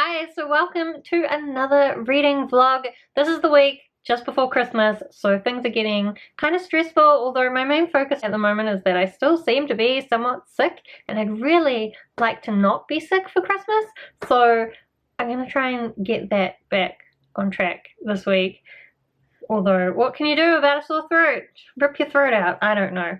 Hi, so welcome to another reading vlog. This is the week just before Christmas, so things are getting kind of stressful, although my main focus at the moment is that I still seem to be somewhat sick, and I'd really like to not be sick for Christmas, so I'm going to try and get that back on track this week. Although, what can you do about a sore throat? Rip your throat out. I don't know.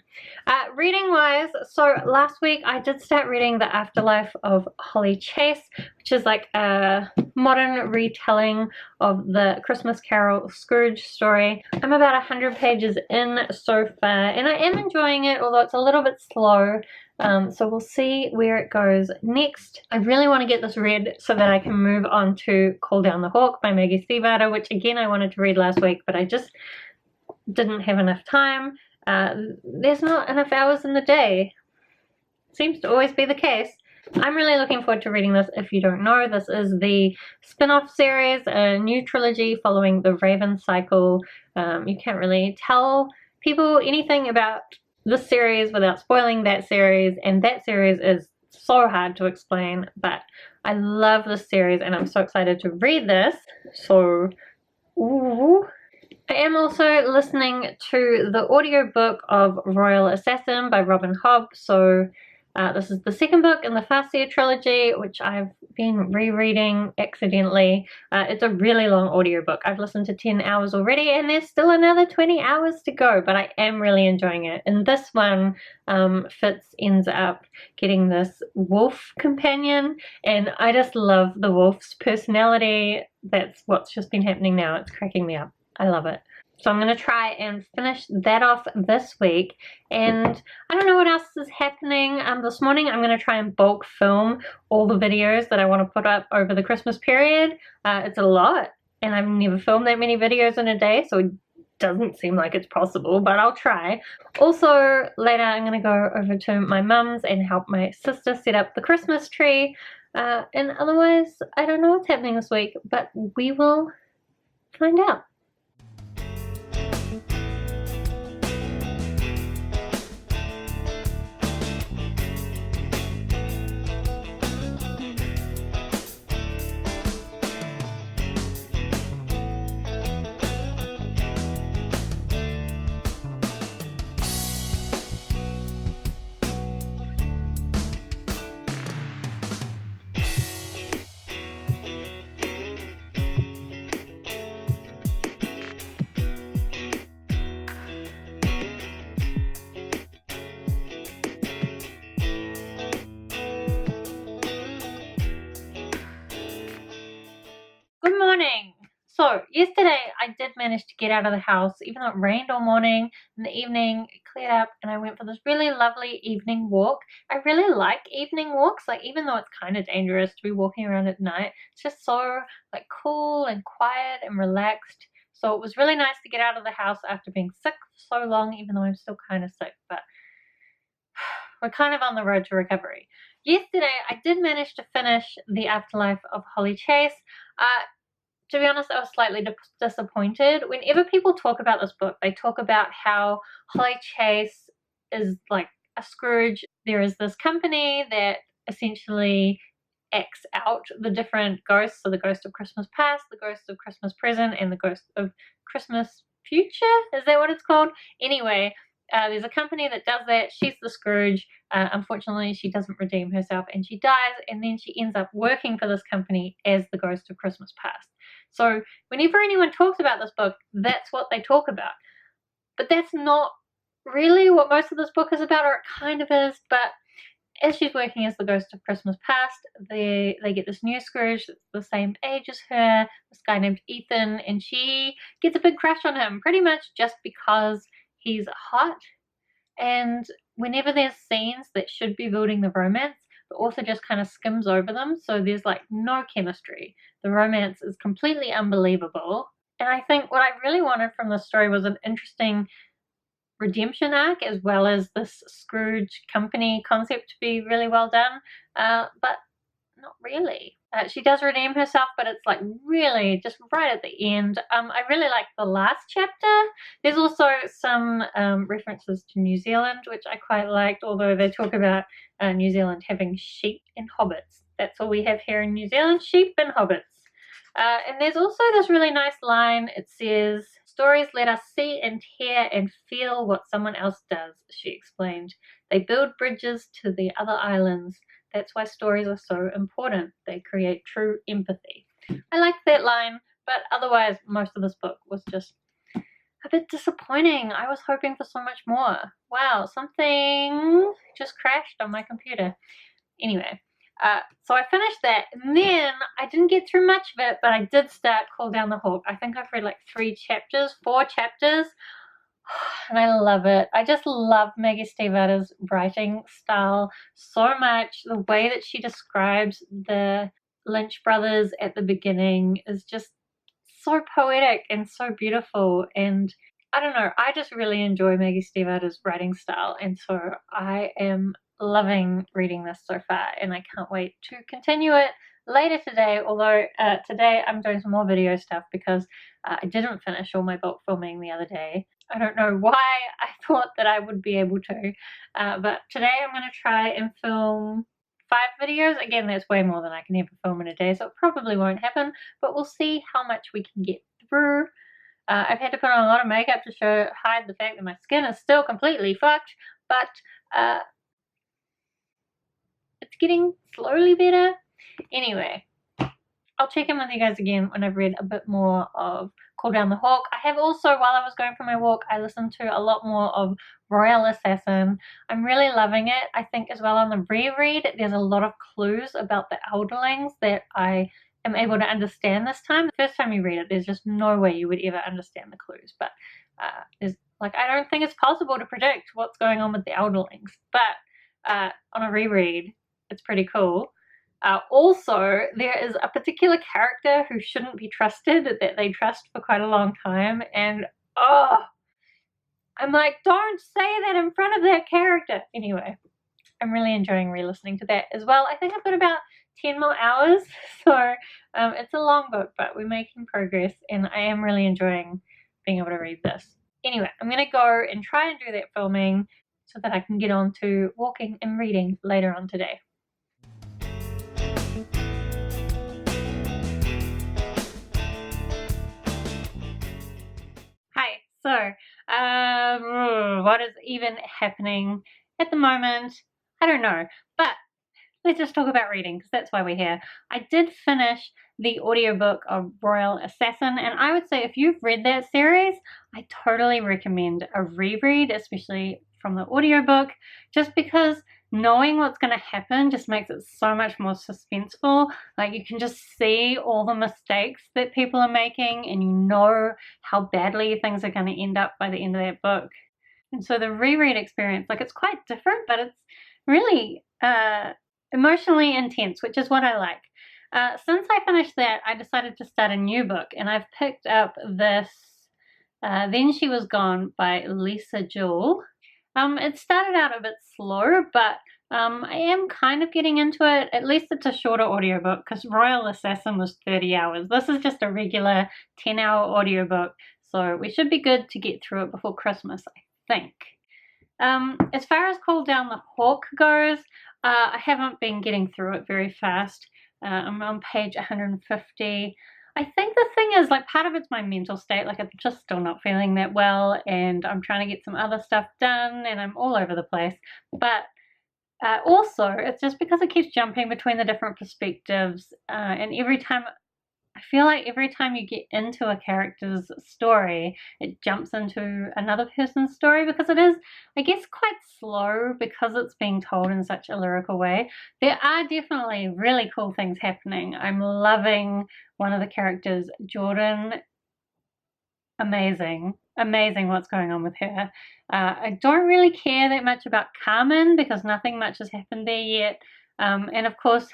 Reading wise, so last week I did start reading The Afterlife of Holly Chase, which is like a modern retelling of the Christmas Carol Scrooge story. I'm about 100 pages in so far, and I am enjoying it, although it's a little bit slow. So we'll see where it goes next. I really want to get this read so that I can move on to Call Down the Hawk by Maggie, Stiefvater, which again I wanted to read last week, but I just didn't have enough time. There's not enough hours in the day. Seems to always be the case. I'm really looking forward to reading this. If you don't know, this is the spin-off series, a new trilogy following the Raven cycle. You can't really tell people anything about this series without spoiling that series, and that series is so hard to explain, but I love this series and I'm so excited to read this. So I am also listening to the audiobook of Royal Assassin by Hobb, so this is the second book in the Farseer trilogy, which I've been rereading accidentally. It's a really long audiobook. I've listened to 10 hours already, and there's still another 20 hours to go, but I am really enjoying it. And this one, Fitz ends up getting this wolf companion, and I just love the wolf's personality. That's what's just been happening now. It's cracking me up. I love it. So I'm going to try and finish that off this week, and I don't know what else is happening. This morning I'm going to try and bulk film all the videos that I want to put up over the Christmas period. It's a lot, and I've never filmed that many videos in a day, so it doesn't seem like it's possible, but I'll try. Also, later I'm going to go over to my mum's and help my sister set up the Christmas tree, and otherwise I don't know what's happening this week, but we will find out. Good morning. So yesterday I did manage to get out of the house, even though it rained all morning. In the evening it cleared up and I went for this really lovely evening walk. I really like evening walks, like even though it's kind of dangerous to be walking around at night, it's just so like cool and quiet and relaxed. So it was really nice to get out of the house after being sick for so long, even though I'm still kind of sick, but we're kind of on the road to recovery. Yesterday I did manage to finish The Afterlife of Holly Chase. To be honest, I was slightly disappointed. Whenever people talk about this book, they talk about how Holly Chase is like a Scrooge. There is this company that essentially acts out the different ghosts, so the ghost of Christmas past, the ghost of Christmas present, and the ghost of Christmas future. Is that what it's called? Anyway, there's a company that does that. She's the Scrooge. Unfortunately, she doesn't redeem herself and she dies, and then she ends up working for this company as the ghost of Christmas past. So whenever anyone talks about this book, that's what they talk about. But that's not really what most of this book is about, or it kind of is. But as she's working as the ghost of Christmas past, they get this new Scrooge that's the same age as her, this guy named Ethan, and she gets a big crush on him, pretty much just because he's hot. And whenever there's scenes that should be building the romance, the author just kind of skims over them, so there's like no chemistry. The romance is completely unbelievable, and I think what I really wanted from this story was an interesting redemption arc, as well as this Scrooge company concept to be really well done, but not really. She does redeem herself, but it's like really just right at the end. I really like the last chapter. There's also some references to New Zealand, which I quite liked, although they talk about New Zealand having sheep and hobbits. that's all we have here in New Zealand, sheep and hobbits. And there's also this really nice line. It says, "Stories let us see and hear and feel what someone else does," she explained. "They build bridges to the other islands. That's why stories are so important. They create true empathy." I liked that line, but otherwise most of this book was just a bit disappointing. I was hoping for so much more. Wow, something just crashed on my computer. Anyway, so I finished that, and then I didn't get through much of it, but I did start Call Down the Hawk. I think I've read like 4 chapters, and I love it. I just love Maggie Stiefvater's writing style so much. The way that she describes the Lynch brothers at the beginning is just so poetic and so beautiful, and I don't know, I just really enjoy Maggie Stiefvater's writing style, and so I am loving reading this so far, and I can't wait to continue it later today, although today I'm doing some more video stuff because I didn't finish all my bulk filming the other day. I don't know why I thought that I would be able to, but today I'm going to try and film 5 videos. Again, that's way more than I can ever film in a day, so it probably won't happen, but we'll see how much we can get through. I've had to put on a lot of makeup to hide the fact that my skin is still completely fucked, but it's getting slowly better. Anyway, I'll check in with you guys again when I've read a bit more of Call Down the Hawk. I have also, while I was going for my walk, I listened to a lot more of Royal Assassin. I'm really loving it. I think as well on the reread, there's a lot of clues about the elderlings that I am able to understand this time. The first time you read it, there's just no way you would ever understand the clues, but I don't think it's possible to predict what's going on with the elderlings, but on a reread, it's pretty cool. Also, there is a particular character who shouldn't be trusted that they trust for quite a long time, and I'm like, don't say that in front of that character. Anyway, I'm really enjoying re-listening to that as well. I think I've got about 10 more hours, so it's a long book, but we're making progress, and I am really enjoying being able to read this. Anyway, I'm going to go and try and do that filming so that I can get on to walking and reading later on today. Hi, so what is even happening at the moment? I don't know, but let's just talk about reading because that's why we're here. I did finish the audiobook of Royal Assassin, and I would say if you've read that series, I totally recommend a reread, especially from the audiobook, just because knowing what's going to happen just makes it so much more suspenseful. Like, you can just see all the mistakes that people are making, and you know how badly things are going to end up by the end of that book. And so the reread experience, like, it's quite different, but it's really emotionally intense, which is what I like. Since I finished that, I decided to start a new book, and I've picked up this Then She Was Gone by Lisa Jewell. It started out a bit slow, but I am kind of getting into it. At least it's a shorter audiobook, because Royal Assassin was 30 hours. This is just a regular 10-hour audiobook, so we should be good to get through it before Christmas, I think. As far as Call Down the Hawk goes, I haven't been getting through it very fast. I'm on page 150. I think the thing is, like, part of it's my mental state. Like, I'm just still not feeling that well, and I'm trying to get some other stuff done, and I'm all over the place. But also, it's just because it keeps jumping between the different perspectives, and I feel like every time you get into a character's story, it jumps into another person's story, because it is, I guess, quite slow because it's being told in such a lyrical way. There are definitely really cool things happening. I'm loving one of the characters, Jordan. Amazing what's going on with her. I don't really care that much about Carmen because nothing much has happened there yet. And of course,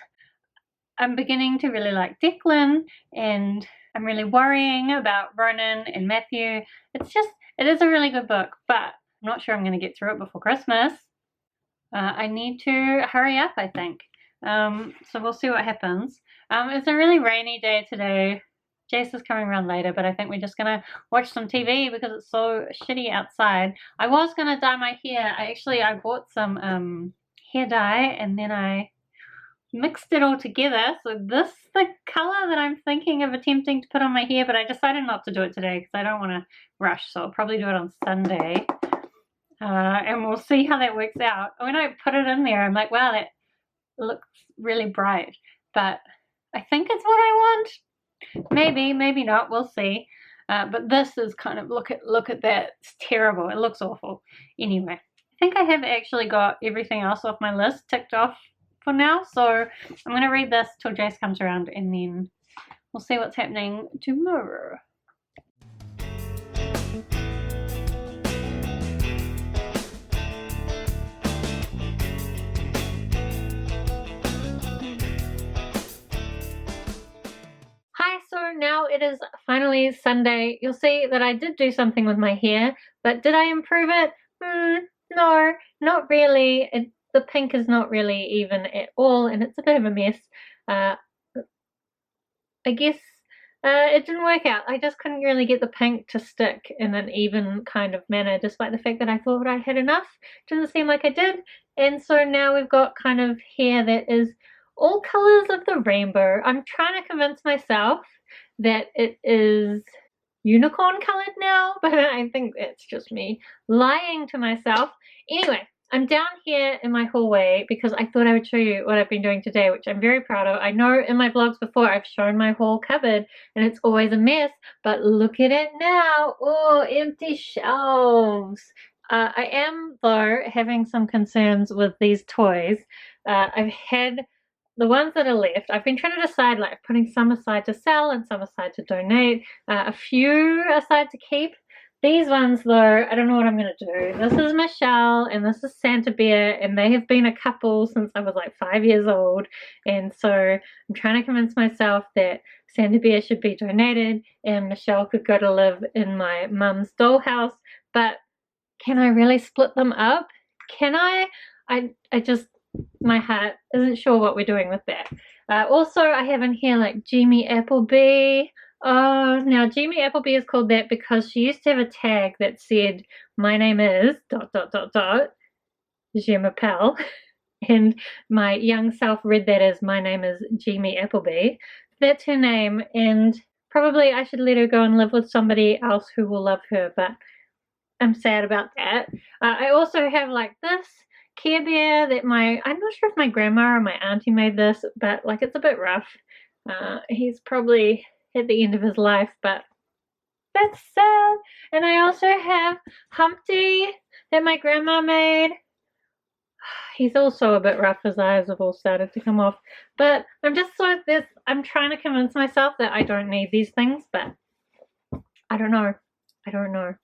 I'm beginning to really like Declan, and I'm really worrying about Ronan and Matthew. It is a really good book, but I'm not sure I'm going to get through it before Christmas. I need to hurry up, I think. So we'll see what happens. It's a really rainy day today. Jace is coming around later, but I think we're just going to watch some TV because it's so shitty outside. I was going to dye my hair. I bought some hair dye, and then I mixed it all together. So this is the color that I'm thinking of attempting to put on my hair, but I decided not to do it today because I don't want to rush, so I'll probably do it on Sunday. And we'll see how that works out. When I put it in there, I'm like, wow, that looks really bright, but I think it's what I want. Maybe, maybe not, we'll see. But this is kind of, look at that, it's terrible, it looks awful. Anyway, I think I have actually got everything else off my list ticked off for now, so I'm going to read this till Jace comes around and then we'll see what's happening tomorrow. Hi, so now it is finally Sunday. You'll see that I did do something with my hair, but did I improve it? No, not really. The pink is not really even at all, and it's a bit of a mess. I guess it didn't work out. I just couldn't really get the pink to stick in an even kind of manner, despite the fact that I thought I had enough. Didn't seem like I did, and so now we've got kind of hair that is all colors of the rainbow. I'm trying to convince myself that it is unicorn colored now, but I think that's just me lying to myself. Anyway, I'm down here in my hallway because I thought I would show you what I've been doing today, which I'm very proud of. I know in my vlogs before I've shown my whole cupboard and it's always a mess, but look at it now. Oh, empty shelves. I am, though, having some concerns with these toys. I've had the ones that are left, I've been trying to decide, like putting some aside to sell and some aside to donate, a few aside to keep. These ones, though, I don't know what I'm going to do. This is Michelle and this is Santa Bear, and they have been a couple since I was like 5 years old, and so I'm trying to convince myself that Santa Bear should be donated and Michelle could go to live in my mum's dollhouse. But can I really split them up? Can I? I just, my heart isn't sure what we're doing with that. Also, I have in here like Jamie Appleby. Oh, now Jamie Appleby is called that because she used to have a tag that said, "My name is ... Je m'appelle," and my young self read that as, "My name is Jamie Appleby." That's her name, and probably I should let her go and live with somebody else who will love her, but I'm sad about that. I also have like this Care Bear that I'm not sure if my grandma or my auntie made this, but like it's a bit rough. He's probably at the end of his life, but that's sad. And I also have Humpty that my grandma made. He's also a bit rough. His eyes have all started to come off. But I'm just sort of this, I'm trying to convince myself that I don't need these things, but I don't know. I don't know.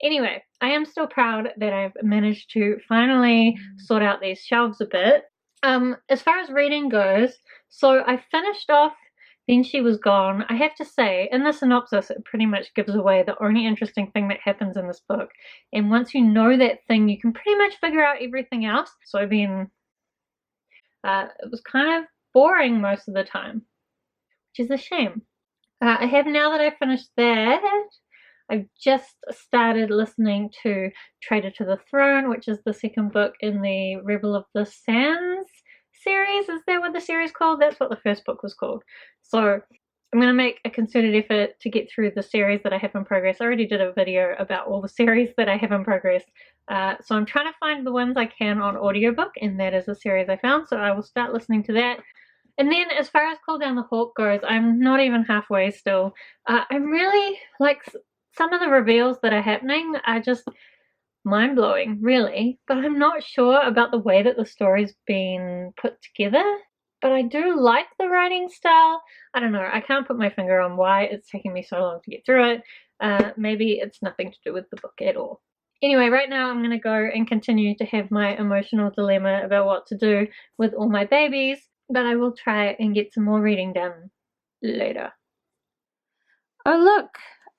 Anyway, I am still proud that I've managed to finally sort out these shelves a bit. As far as reading goes, so I finished off Then She Was Gone. I have to say, in the synopsis, it pretty much gives away the only interesting thing that happens in this book. And once you know that thing, you can pretty much figure out everything else. So then, it was kind of boring most of the time, which is a shame. I have, now that I've finished that, I've just started listening to Traitor to the Throne, which is the second book in the Rebel of the Sands series. Is that what the series is called? That's what the first book was called. So I'm going to make a concerted effort to get through the series that I have in progress. I already did a video about all the series that I have in progress. So I'm trying to find the ones I can on audiobook, and that is a series I found. So I will start listening to that. And then as far as Call Down the Hawk goes, I'm not even halfway still. I'm really, like, some of the reveals that are happening are just mind-blowing, really. But I'm not sure about the way that the story's been put together. But I do like the writing style. I don't know. I can't put my finger on why it's taking me so long to get through it. Maybe it's nothing to do with the book at all. Anyway, right now I'm going to go and continue to have my emotional dilemma about what to do with all my babies. But I will try and get some more reading done later. Oh, look!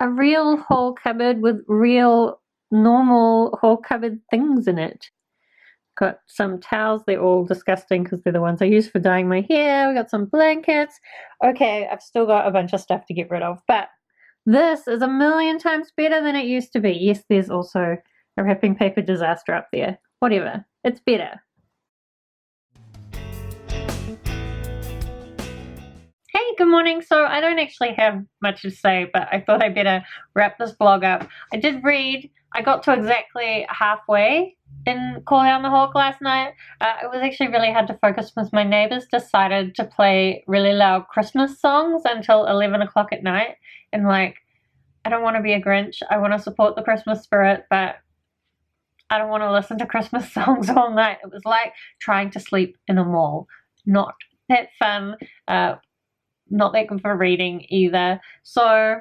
A real whole cupboard with real normal whole cupboard things in it. Got some towels. They're all disgusting because they're the ones I use for dyeing my hair. We got some blankets. Okay, I've still got a bunch of stuff to get rid of, but this is a million times better than it used to be. Yes, there's also a wrapping paper disaster up there. Whatever. It's better. Hi, good morning. So I don't actually have much to say, but I thought I better wrap this vlog up. I did read. I got to exactly halfway in Call Down the Hawk last night. It was actually really hard to focus because my neighbors decided to play really loud Christmas songs until 11 o'clock at night. And like, I don't want to be a Grinch. I want to support the Christmas spirit, but I don't want to listen to Christmas songs all night. It was like trying to sleep in a mall. Not that fun. Not that good for reading either. So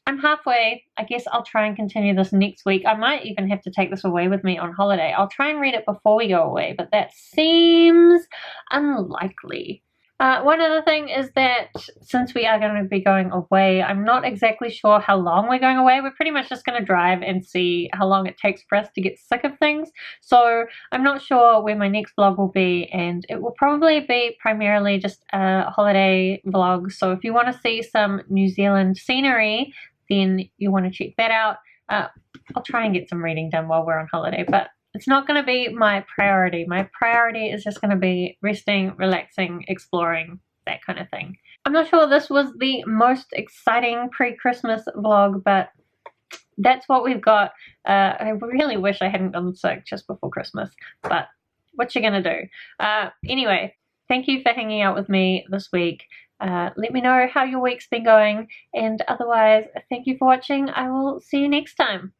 I'm halfway. I guess I'll try and continue this next week. I might even have to take this away with me on holiday. I'll try and read it before we go away, but that seems unlikely. One other thing is that since we are going to be going away, I'm not exactly sure how long we're going away. We're pretty much just going to drive and see how long it takes for us to get sick of things. So I'm not sure where my next vlog will be, and it will probably be primarily just a holiday vlog. So if you want to see some New Zealand scenery, then you want to check that out. I'll try and get some reading done while we're on holiday, but it's not going to be my priority. My priority is just going to be resting, relaxing, exploring, that kind of thing. I'm not sure this was the most exciting pre-Christmas vlog, but that's what we've got. I really wish I hadn't gotten sick just before Christmas, but what you going to do? Anyway, thank you for hanging out with me this week. Let me know how your week's been going, and otherwise, thank you for watching. I will see you next time.